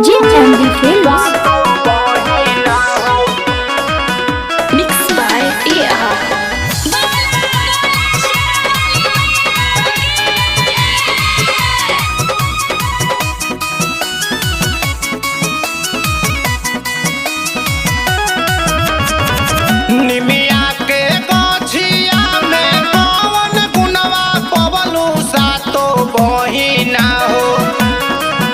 JMD Films. Mixed by AR. निमिया के गछिया में कौन गुनवा पवलू सातो बहिना हो,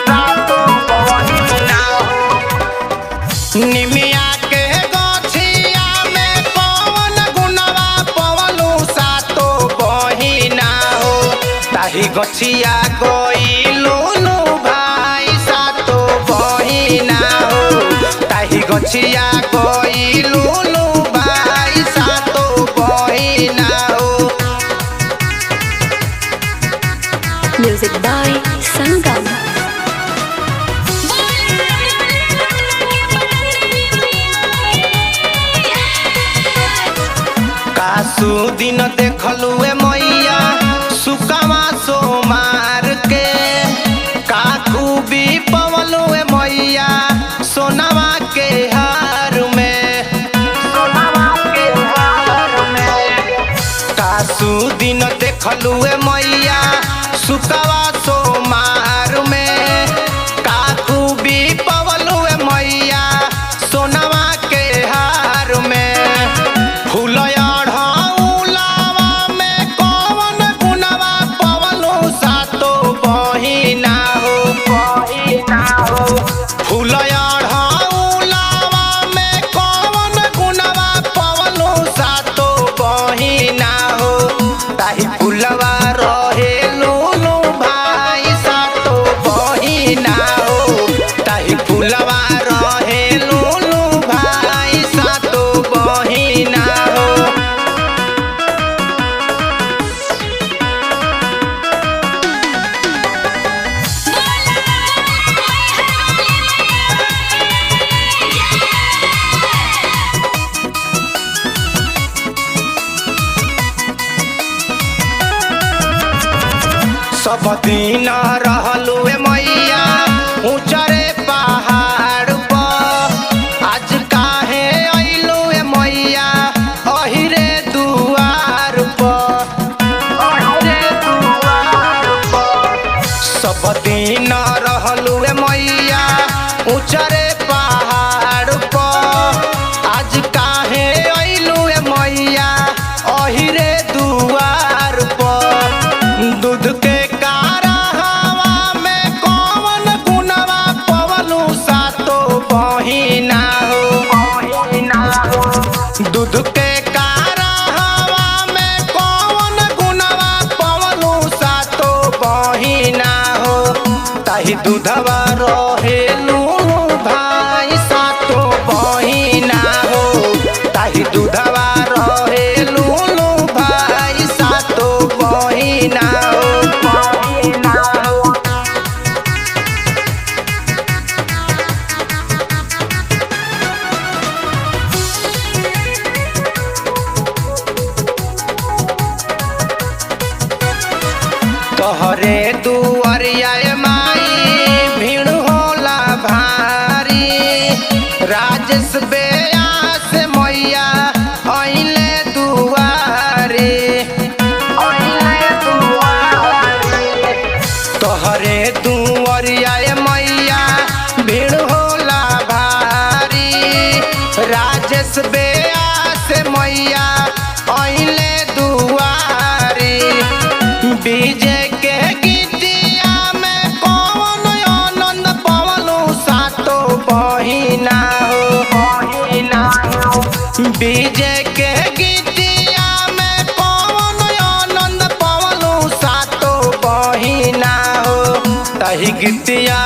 सातो बहिना हो। निमिया के गछिया में कौन गुनवा पवलू सातो बहिना हो, ताही गछिया गइलू नु भाई सातो बहिना हो, ताही गछिया गइलू Music by Sangam. कासु दिन देखलू मैया सुकमा सोमार के, काकू भी पवलू मैया सोनवा के हार में, सोनवा के हार में। कासु दिन देखलू मैया सुकवा सोमार में, काकू भी पवलू मैया सोनवा के हार में। फूल अढ़ौलावा में कौन गुनवा पवलू सातो बहिना हो, बहिना हो। फूल अढ़ौलावा में कौन गुनवा पवलू सातो बहिना हो, ताही फूलवा रहेलू भाई सातो बहिना हो, ताही फूलवा रहेलू भाई सातो बहिना हो। सब दिन रहलू मैया ऊंचरे पहाड़ पर, आज काहे अइलू मैया अहिरे दुआर पर, अहिरे दुआर पर। सब दिन रहलू मैया ऊंचरे पहाड़ पर, आज काहे अइलू मैया अहिरे दुआर पर। दूध के बहिना हो, बहिना हो। दूध के कारहवा में कौन गुनवा पवलू सातो बहिना हो, ताही दूधवा रहेलू भाई सातो बहिना हो, ताही दूधवा रहेलू भाई सातो बहिना हो, बहिना हो। तोहरे दुआरिया माई भीड़ होला भारी, राजेश बेयास मैया अइले दुआरे, अइले दुआरे। तोहरे दुआरिया मैया भीड़ होला भारी, राजेश बेयास मैया अइले दुआरे। बीजे के गीतिया में कौन आनंद पवलू सातो बहिना हो, बहिना हो। बीजे के गीतिया में कौन आनंद पवलू सातो बहिना हो, ताही गीतिया